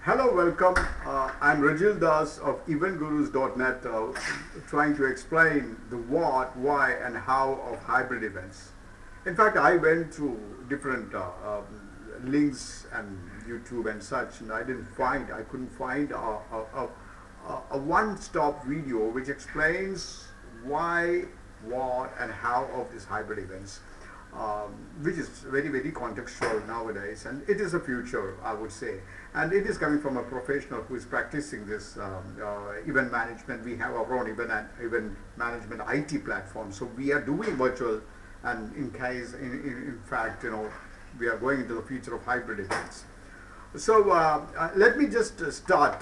Hello, welcome. I'm Rajil Das of EventGurus.net, trying to explain the what, why, and how of hybrid events. In fact, I went through different links and YouTube and such, and I couldn't find a one-stop video which explains why, what, and how of these hybrid events. Which is very, very contextual nowadays, and it is a future, I would say. And it is coming from a professional who is practicing this event management. We have our own event management IT platform, so we are doing virtual, and in fact, we are going into the future of hybrid events. So let me just start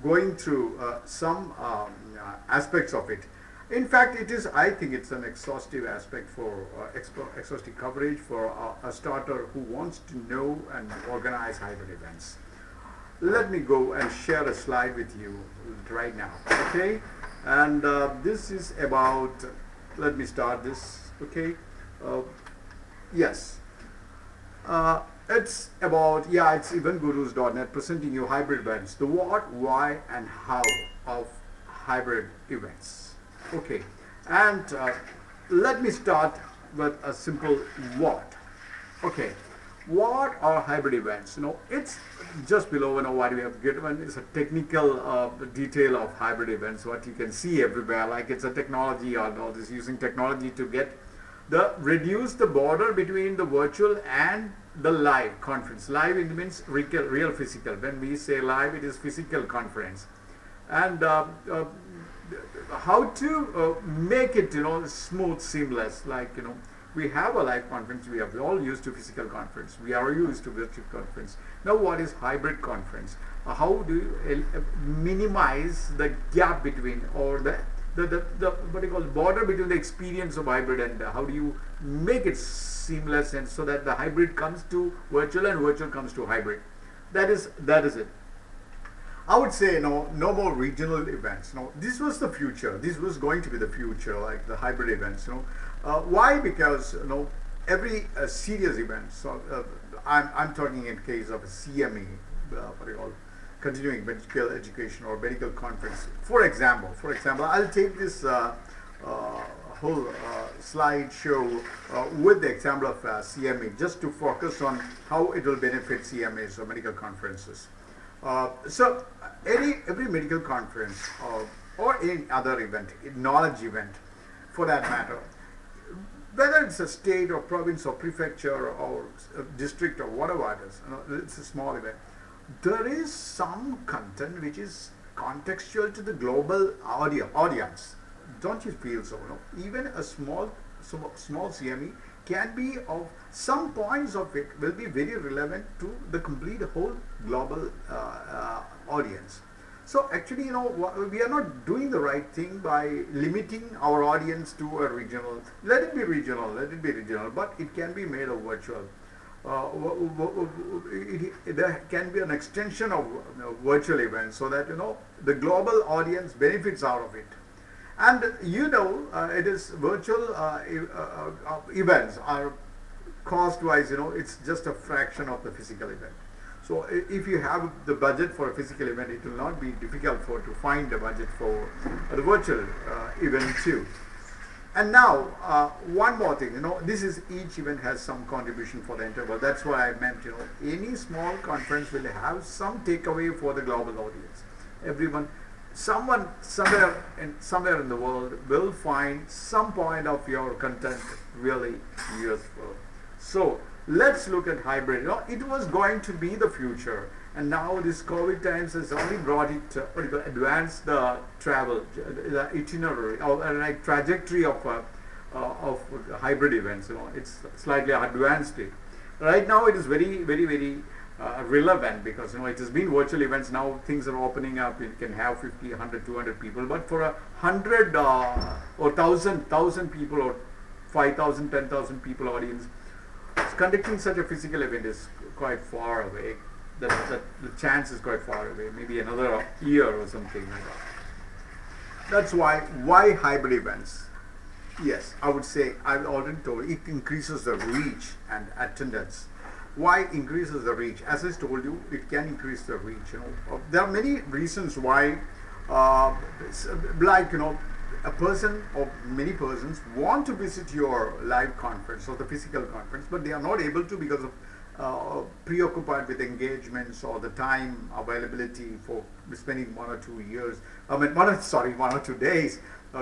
going through some aspects of it. In fact, I think it's an exhaustive aspect for exhaustive coverage for a starter who wants to know and organize hybrid events. Let me go and share a slide with you right now, okay? And this is about, let me start this, okay? Yes. It's about, it's EventGurus.net presenting you hybrid events, the what, why, and how of hybrid events. Okay, and let me start with a simple what. Okay, what are hybrid events? It's just below what we have given is a technical detail of hybrid events, what you can see everywhere, like it's a technology or all this using technology to reduce the border between the virtual and the live conference. Live, it means real physical. When we say live, it is physical conference. And how to make it smooth, seamless, like we have a live conference, we are all used to physical conference, we are used to virtual conference. Now what is hybrid conference? How do you minimize the gap between, or the what you call border between the experience of hybrid, and how do you make it seamless, and so that the hybrid comes to virtual and virtual comes to hybrid? That is it. I would say no more regional events. This was the future. This was going to be the future, like the hybrid events. Why? Because every serious event. So I'm talking in case of a CME, what you call continuing medical education or medical conference. For example, I'll take this whole slide show with the example of CME, just to focus on how it will benefit CMEs or medical conferences. So every medical conference or any other event, knowledge event for that matter, whether it's a state or province or prefecture or district or whatever it is, it's a small event, there is some content which is contextual to the global audience. Don't you feel so? Even a small CME can be of some points of it will be very relevant to the complete whole global audience. So actually, we are not doing the right thing by limiting our audience to a regional. Let it be regional, but it can be made of virtual. There can be an extension of virtual events, so that the global audience benefits out of it. And it is virtual events are cost-wise, it's just a fraction of the physical event. So if you have the budget for a physical event, it will not be difficult to find the budget for the virtual event too. And now one more thing, this is each event has some contribution for the interval. That's why I meant, any small conference will have some takeaway for the global audience. Everyone. Someone somewhere in the world will find some point of your content really useful. So let's look at hybrid. It was going to be the future, and now this COVID times has only brought it advanced the travel, the itinerary or like trajectory of hybrid events. It's slightly advanced it. Right now it is very, very, very relevant, because it has been virtual events. Now things are opening up. You can have 50, 100, 200 people, but for 100 or 1,000 people or 5,000, 10,000 people audience, conducting such a physical event is quite far away. The chance is quite far away, maybe another year or something like that. That's why hybrid events? Yes, I would say, I've already told, it increases the reach and attendance. why increases the reach? As I told you, it can increase the reach. There are many reasons why, uh, like a person or many persons want to visit your live conference or the physical conference, but they are not able to because of preoccupied with engagements or the time availability for spending 1 or 2 years. I mean, 1 or 2 days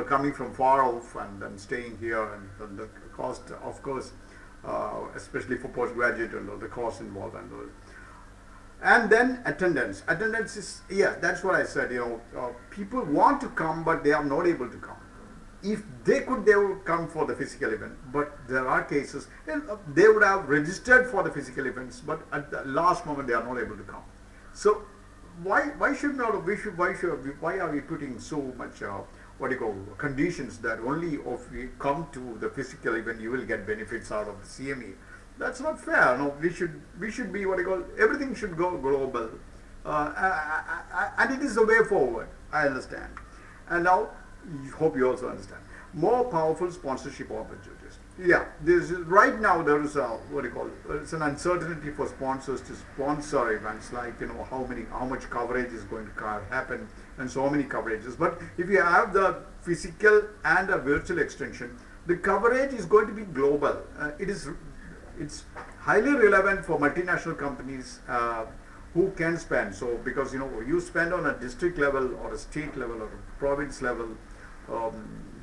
coming from far off and then staying here, and the cost, of course, especially for postgraduate and all the costs involved and all. And then attendance. Attendance is, yeah, that's what I said. People want to come, but they are not able to come. If they could, they would come for the physical event. But there are cases, they would have registered for the physical events, but at the last moment they are not able to come. So why are we putting so much conditions that only if you come to the physical event you will get benefits out of the CME? That's not fair. No, we should be everything should go global, and it is the way forward. I understand, and now hope you also understand. More powerful sponsorship opportunities. Yeah, right now there is it's an uncertainty for sponsors to sponsor events, like how much coverage is going to happen, and so many coverages. But if you have the physical and a virtual extension, the coverage is going to be global. It's highly relevant for multinational companies who can spend. So because you spend on a district level or a state level or a province level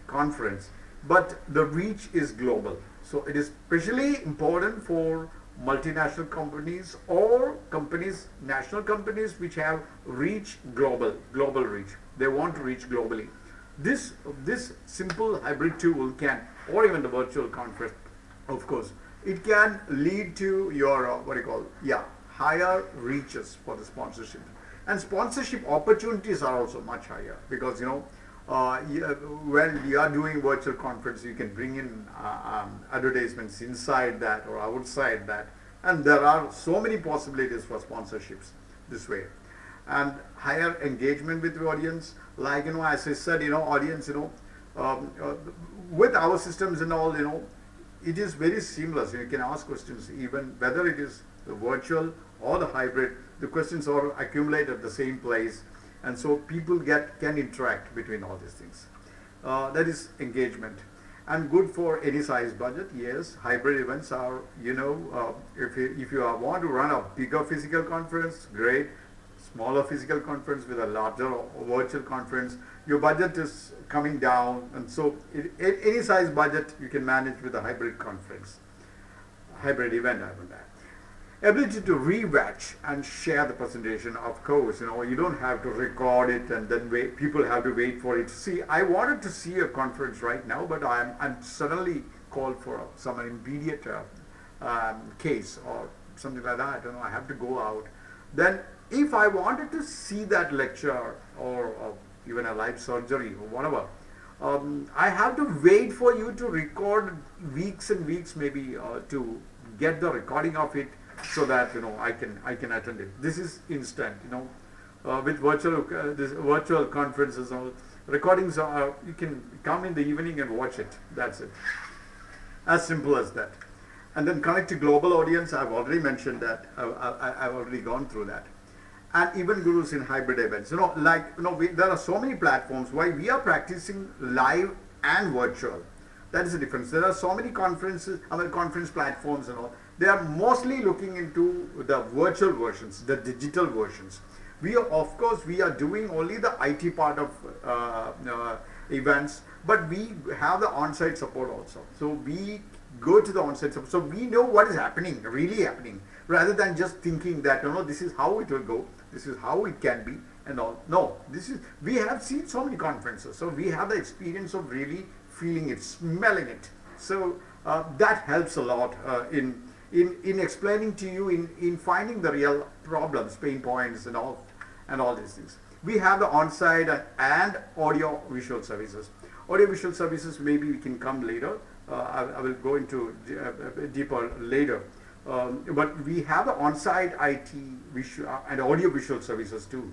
conference, but the reach is global. So it is especially important for multinational companies or national companies which have global reach. They want to reach globally. This simple hybrid tool can, or even the virtual conference, of course, it can lead to your higher reaches for the sponsorship, and sponsorship opportunities are also much higher because when you are doing virtual conference, you can bring in advertisements inside that or outside that, and there are so many possibilities for sponsorships this way, and higher engagement with the audience. Like as I said, audience, with our systems and all, it is very seamless. You can ask questions even whether it is the virtual or the hybrid. The questions are accumulated at the same place, and so people can interact between all these things. That is engagement, and good for any size budget. Yes, hybrid events are, if you want to run a bigger physical conference, great. Smaller physical conference with a larger virtual conference, your budget is coming down, and so any size budget you can manage with a hybrid event. I would add. Ability to rewatch and share the presentation. Of course, you don't have to record it and then people have to wait for it. See, I wanted to see a conference right now, but I'm suddenly called for some immediate case or something like that. I don't know. I have to go out. Then, if I wanted to see that lecture or even a live surgery or whatever, I have to wait for you to record weeks and weeks maybe to get the recording of it, so that I can attend it. This is instant. With virtual conferences, all recordings are, you can come in the evening and watch it. That's it. As simple as that. And then connect to global audience. I've already mentioned that. I've already gone through that. And EventGurus in hybrid events. There are so many platforms. Why we are practicing live and virtual. That is the difference. There are so many conference platforms and all. They are mostly looking into the virtual versions, the digital versions. We are doing only the IT part of events, but we have the on-site support also. So we go to the on-site support. So we know what is happening, really happening, rather than just thinking that this is how it will go, this is how it can be, and all. No, we have seen so many conferences, so we have the experience of really feeling it, smelling it. So that helps a lot in explaining to you, in finding the real problems, pain points, and all these things. We have the on-site and audio visual services. Audio visual services, maybe we can come later. I will go into deeper later. But we have the on-site IT and audio visual services too.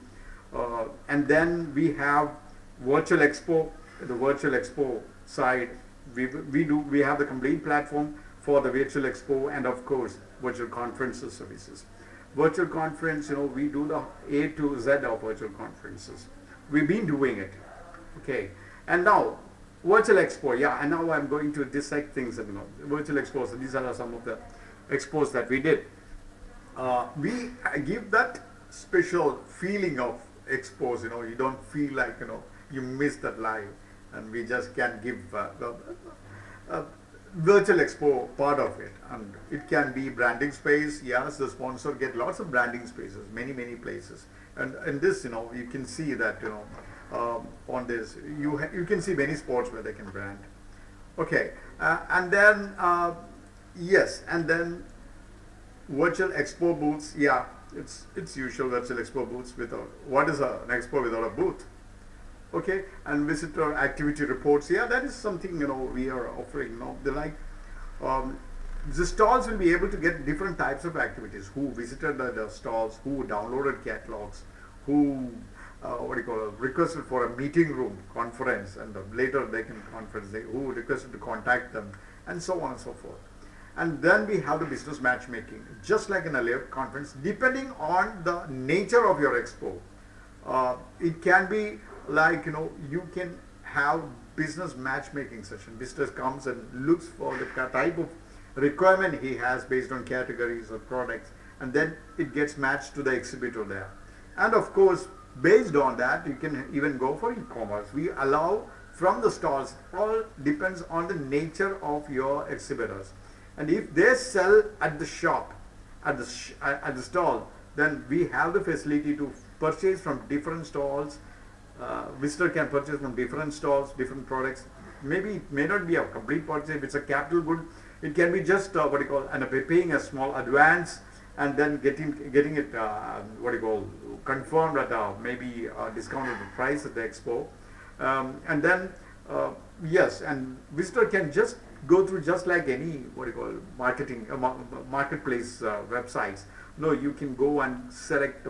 And then we have virtual expo. The virtual expo side, we have the complete platform for the virtual expo, and of course virtual conferences services. Virtual conference, we do the A to Z of virtual conferences. We've been doing it. Okay. And now virtual expo, yeah, and now I'm going to dissect things. Virtual expos, these are some of the expos that we did. We give that special feeling of expos. You don't feel like you missed that live, and we just can give the virtual expo part of it. And it can be branding space. Yes, the sponsor get lots of branding spaces, many places. And in this, you can see that on this you can see many spots where they can brand. Okay, and then yes, and then virtual expo booths. Yeah, it's usual virtual expo booths without. What is an expo without a booth? Okay, and visitor activity reports. Yeah, that is something we are offering. They like the stalls will be able to get different types of activities. Who visited the stalls? Who downloaded catalogs? Who requested for a meeting room conference, and later they can conference. Who requested to contact them, and so on and so forth. And then we have the business matchmaking, just like in a live conference, depending on the nature of your expo. It can be like, you can have business matchmaking session. Business comes and looks for the type of requirement he has based on categories or products, and then it gets matched to the exhibitor there. And of course, based on that, you can even go for e-commerce. We allow from the stalls, all depends on the nature of your exhibitors. And if they sell at the shop, at the stall, then we have the facility to purchase from different stalls. Visitor can purchase from different stalls, different products. Maybe it may not be a complete purchase. If it's a capital good, it can be just and paying a small advance, and then getting it confirmed at maybe a discounted price at the expo. And then yes, and visitor can just go through just like any marketing marketplace websites. No, you can go and select the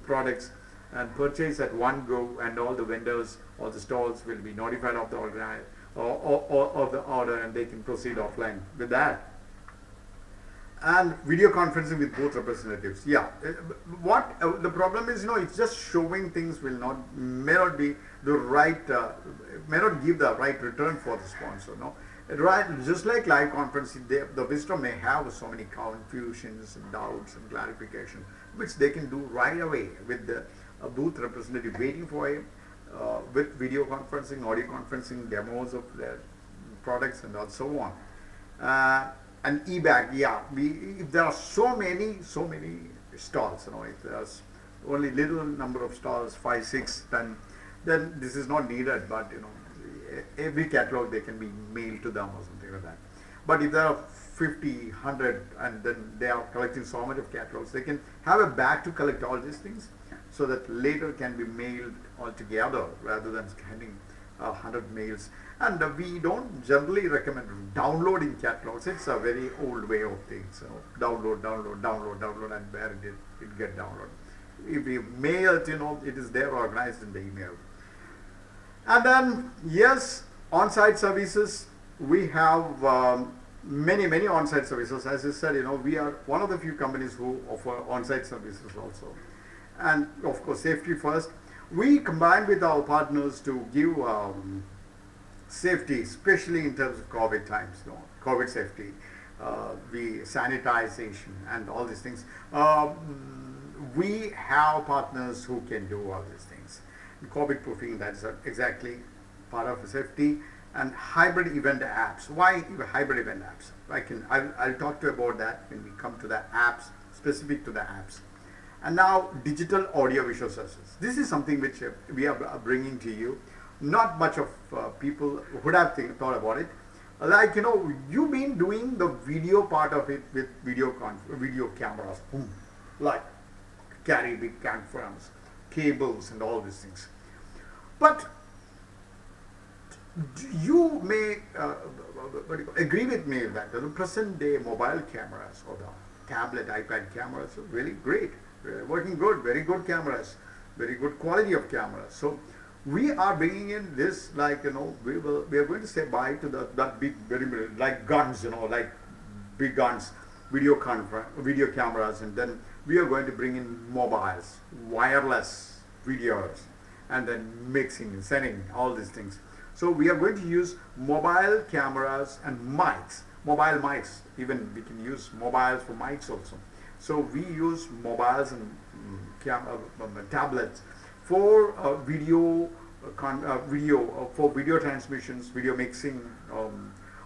products and purchase at one go, and all the vendors or the stalls will be notified of the order of the order, and they can proceed offline with that. And video conferencing with both representatives. Yeah, what the problem is, it's just showing things may not be the right, may not give the right return for the sponsor. No, right? Just like live conference, the visitor may have so many confusions and doubts and clarification, which they can do right away with the booth representative waiting for him, with video conferencing, audio conferencing, demos of their products, and so on. And e-bag, yeah. If there are so many stalls, if there's only little number of stalls, 5, 6, then this is not needed. But every catalog they can be mailed to them or something like that. But if there are 50, 100, and then they are collecting so much of catalogs, they can have a bag to collect all these things, so that later can be mailed all together rather than scanning 100 mails. And we don't generally recommend downloading catalogs. It's a very old way of things. Download, and where did it get downloaded? If we mail it, it is there organized in the email. And then, yes, on-site services. We have many on-site services. As I said, we are one of the few companies who offer on-site services also. And of course, safety first. We combine with our partners to give safety, especially in terms of COVID times, COVID safety, sanitization, and all these things. We have partners who can do all these things. COVID proofing, that's exactly part of safety. And hybrid event apps. Why hybrid event apps? I'll talk to you about that when we come to the apps, specific to the apps. And now, digital audio visual services. This is something which we are bringing to you. Not much of people would have thought about it. Like, you've been doing the video part of it with video cameras. Like, carry big cameras, cables, and all these things. But you may agree with me that the present day mobile cameras or the tablet, iPad cameras are really great. Working good, very good cameras, very good quality of cameras. So we are bringing in this, like, we are going to say bye to that big, very, like guns, like big guns, video cameras, and then we are going to bring in mobiles, wireless videos, and then mixing and sending all these things. So we are going to use mobile cameras and mics, mobile mics. Even we can use mobiles for mics also. So we use mobiles and tablets for for video transmissions, video mixing,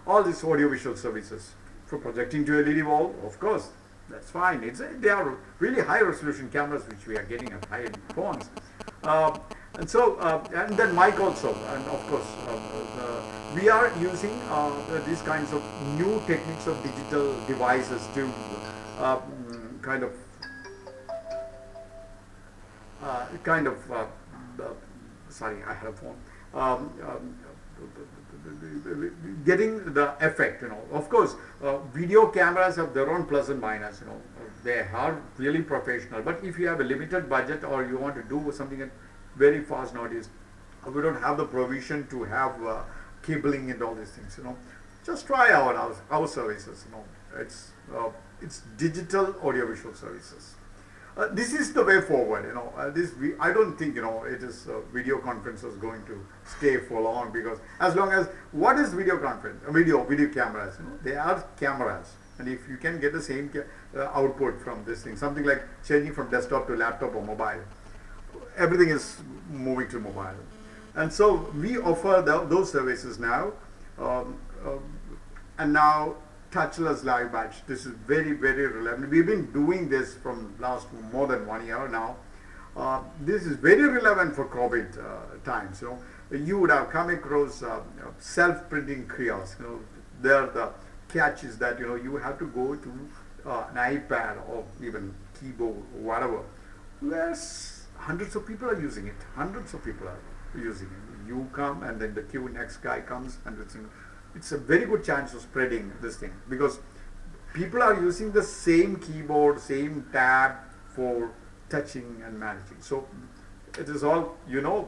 all these audiovisual services. For projecting to LED wall, of course, that's fine. They are really high resolution cameras which we are getting at high-end phones. And then mic also, and of course we are using these kinds of new techniques of digital devices to kind of sorry, I had a phone. Getting the effect, Of course, video cameras have their own plus and minus, They are really professional. But if you have a limited budget or you want to do something very fast nowadays, we don't have the provision to have cabling and all these things, Just try our services, It's digital audiovisual services. This is the way forward, I don't think, it is video conferences going to stay for long, because as long as, what is video conference? Video cameras, they are cameras, and if you can get the same output from this thing, something like changing from desktop to laptop or mobile, everything is moving to mobile, and so we offer those services now, and now touchless live badge. This is very, very relevant. We've been doing this from last more than 1 year now. This is very relevant for COVID times. You would have come across self-printing kiosks. There the catch is that you have to go to an iPad or even keyboard or whatever. Whereas hundreds of people are using it. Hundreds of people are using it. You come and then the next guy comes, and it's a very good chance of spreading this thing, because people are using the same keyboard, same tab for touching and managing. So it is all, you know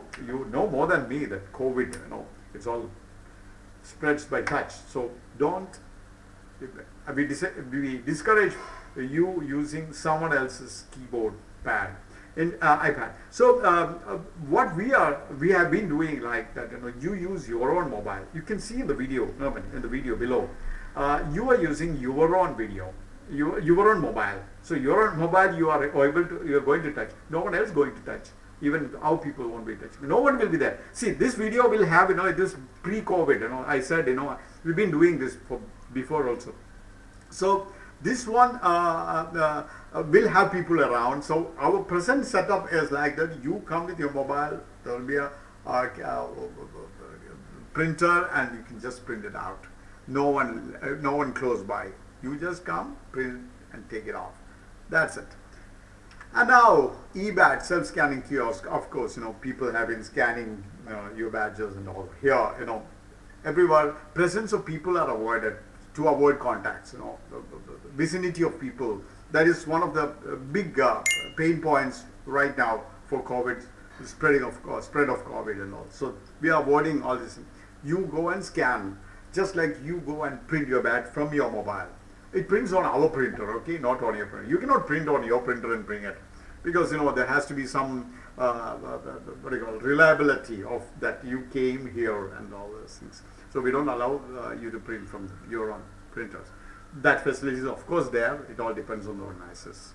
more than me that COVID, it's all spreads by touch. So we discourage you using someone else's keyboard pad in iPad. So what we have been doing like that, you use your own mobile. You can see in the video, in the video below, you are using your own video, your own mobile. So your own mobile, you are going to touch. No one else going to touch. Even our people won't be touched. No one will be there. See, this video will have, it is pre-COVID. I said, we've been doing this before also. So this one will have people around. So our present setup is like that. You come with your mobile, there will be a printer, and you can just print it out. No one close by. You just come, print, and take it off. That's it. And now e-badge, self-scanning kiosk. Of course, people have been scanning your badges and all. Here, everywhere presence of people are avoided to avoid contacts. The vicinity of people. That is one of the big pain points right now for COVID, the spread of COVID and all. So we are avoiding all this. You go and scan, just like you go and print your badge from your mobile. It prints on our printer, okay, not on your printer. You cannot print on your printer and bring it, because there has to be some reliability of that you came here and all those things. So we don't allow you to print from your own printers. That facility is of course there. It all depends on the organizers'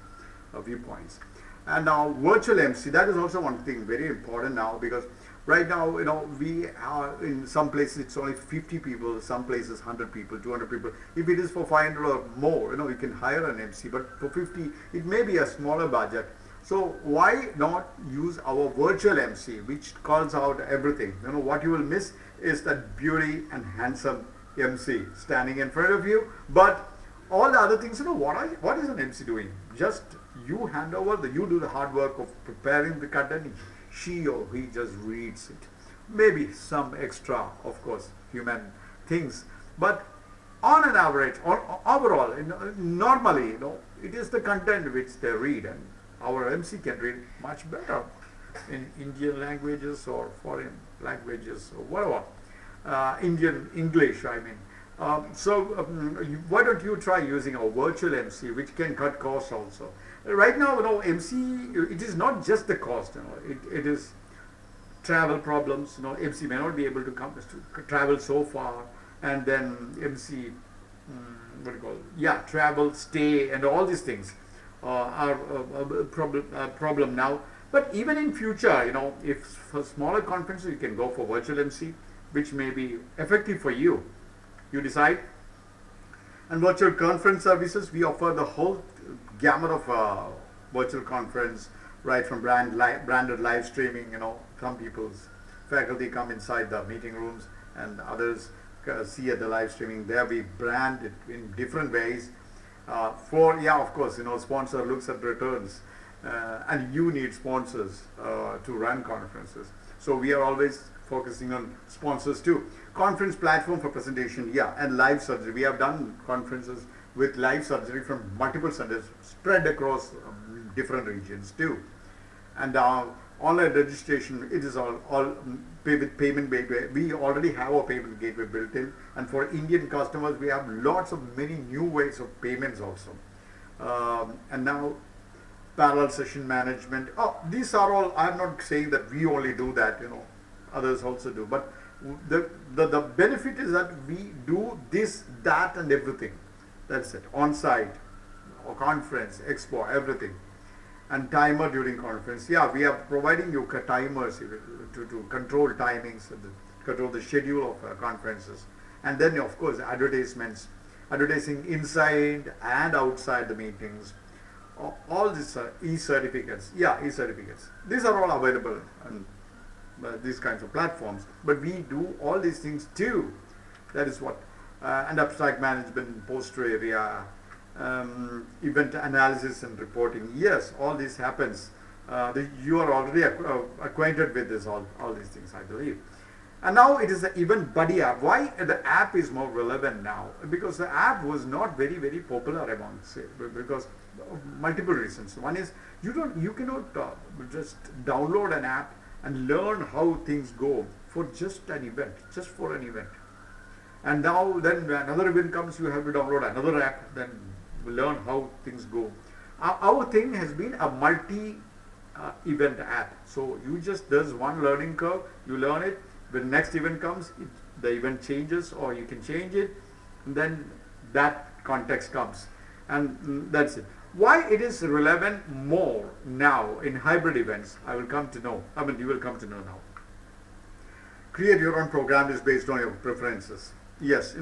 viewpoints. And now virtual MC, that is also one thing very important now, because right now, we are in some places it's only 50 people, some places 100 people, 200 people. If it is for 500 or more, we can hire an MC, but for 50, it may be a smaller budget. So why not use our virtual MC, which calls out everything? What you will miss is that beauty and handsome MC standing in front of you, but all the other things, what is an MC doing? Just you hand over, you do the hard work of preparing the content. She or he just reads it. Maybe some extra, of course, human things. But on an average, or overall, normally, it is the content which they read, and our MC can read much better. in Indian languages or foreign languages or whatever. Indian English, I mean. Why don't you try using a virtual MC, which can cut costs also. Right now, MC, it is not just the cost, it is travel problems. MC may not be able to come to travel so far, and then MC, what do you call it? Yeah, travel, stay, and all these things are a problem now. But even in future, if for smaller conferences you can go for virtual MC, which may be effective for you. You decide. And virtual conference services, we offer the whole gamut of virtual conference, right from branded live streaming. Some people's faculty come inside the meeting rooms, and others see at the live streaming. There we brand it in different ways. Of course, sponsor looks at returns, and you need sponsors to run conferences. So we are always focusing on sponsors too. Conference platform for presentation, and live surgery. We have done conferences with live surgery from multiple centers spread across different regions too. And online registration, it is all with payment gateway. We already have a payment gateway built in, and for Indian customers, we have lots of many new ways of payments also. And now parallel session management. These are all. I'm not saying that we only do that. Others also do, but the benefit is that we do this, that, and everything. That's it. On-site, or conference, expo, everything. And timer during conference. We are providing you timers to control timings, control the schedule of conferences. And then, of course, advertising inside and outside the meetings. All these e-certificates. E-certificates. These are all available on these kinds of platforms. But we do all these things too. That is what. And abstract management, poster area, event analysis and reporting. Yes, all this happens. You are already acquainted with this, all these things, I believe. And now it is the Event Buddy app. Why the app is more relevant now? Because the app was not very, very popular amongst it, because of multiple reasons. One is you cannot just download an app and learn how things go for just an event, just for an event. And now then when another event comes, you have to download another app, then learn how things go. Our thing has been a multi-event app. So you just does one learning curve, you learn it. When next event comes, the event changes, or you can change it, and then that context comes, and that's it. Why it is relevant more now in hybrid events, you will come to know now. Create your own program is based on your preferences. Yes,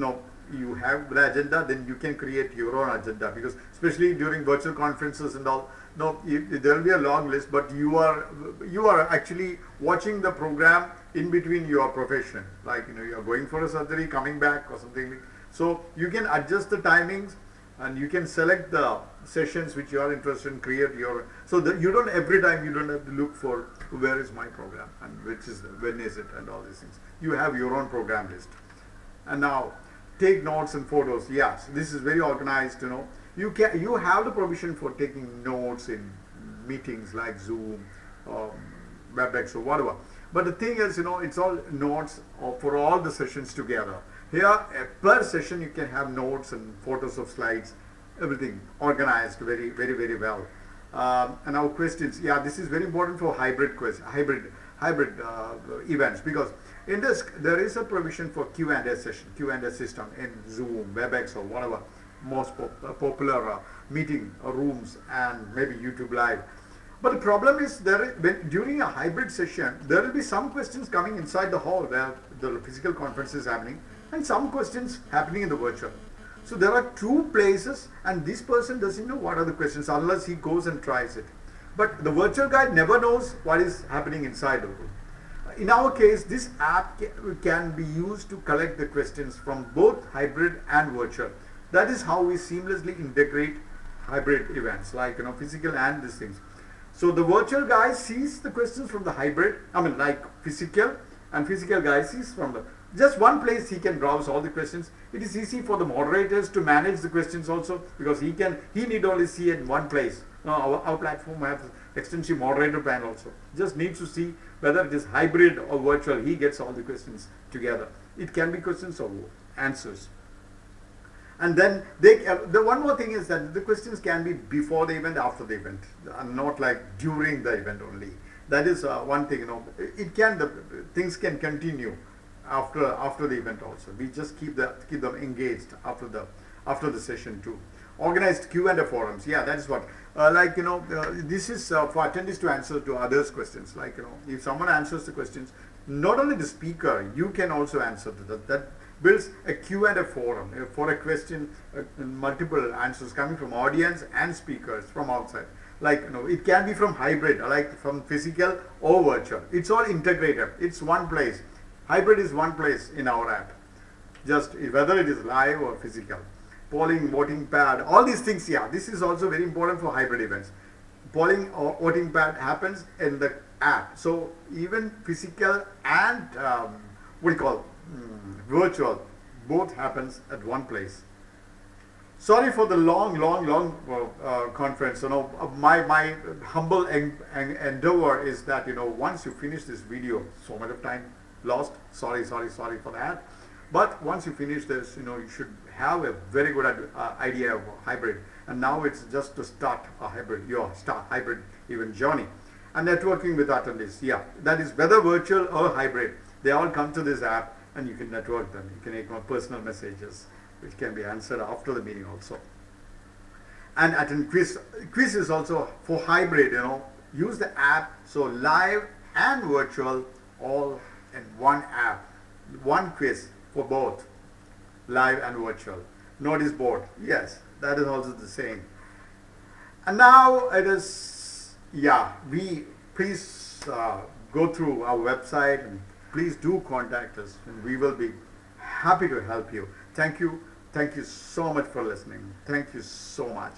you have the agenda, then you can create your own agenda, because especially during virtual conferences and all, there will be a long list, but you are actually watching the program in between your profession, like you are going for a surgery, coming back or something. So you can adjust the timings, and you can select the sessions which you are interested in, create your, so that every time you don't have to look for where is my program and when is it and all these things. You have your own program list. And now take notes and photos. Yes, this is very organized. You have the provision for taking notes in meetings like Zoom or WebEx or whatever. But the thing is, it's all notes for all the sessions together. Here, per session, you can have notes and photos of slides, everything organized very, very, very well. And our questions, this is very important for hybrid events, because in this there is a provision for Q&A system in Zoom, WebEx, or whatever most popular meeting rooms, and maybe YouTube Live. But the problem is during a hybrid session, there will be some questions coming inside the hall where the physical conference is happening, and some questions happening in the virtual. So there are two places, and this person doesn't know what are the questions unless he goes and tries it. But the virtual guy never knows what is happening inside the room. In our case, this app can be used to collect the questions from both hybrid and virtual. That is how we seamlessly integrate hybrid events, like physical and these things. So the virtual guy sees the questions from the hybrid, like physical, and physical guy sees from just one place he can browse all the questions. It is easy for the moderators to manage the questions also, because he need only see it in one place. Our platform has extensive moderator panel also. Just needs to see whether it is hybrid or virtual. He gets all the questions together. It can be questions or answers. And then the one more thing is that the questions can be before the event, after the event, and not like during the event only. That is one thing, things can continue after the event also. We just keep them engaged after the session too. Organized Q&A forums. Yeah, that is what. This is for attendees to answer to others' questions. If someone answers the questions, not only the speaker, you can also answer to that. That builds a Q&A forum for a question, multiple answers coming from audience and speakers from outside. It can be from hybrid, like from physical or virtual. It's all integrated. It's one place. Hybrid is one place in our app. Just whether it is live or physical. Polling, voting pad, all these things. Yeah, this is also very important for hybrid events. Polling or voting pad happens in the app. So even physical and virtual, both happens at one place. Sorry for the long conference. My humble endeavor is that once you finish this video, so much of time lost. Sorry for that. But once you finish this, you should have a very good idea of hybrid. And now it's just to start a hybrid, hybrid event journey. And networking with attendees. Yeah, that is whether virtual or hybrid. They all come to this app and you can network them. You can make personal messages, which can be answered after the meeting also. And attend quiz. Quiz is also for hybrid, use the app. So live and virtual all in one app. One quiz for both live and virtual. Notice board. Yes, that is also the same. And now it is, please go through our website and please do contact us and we will be happy to help you. Thank you so much for listening. Thank you so much.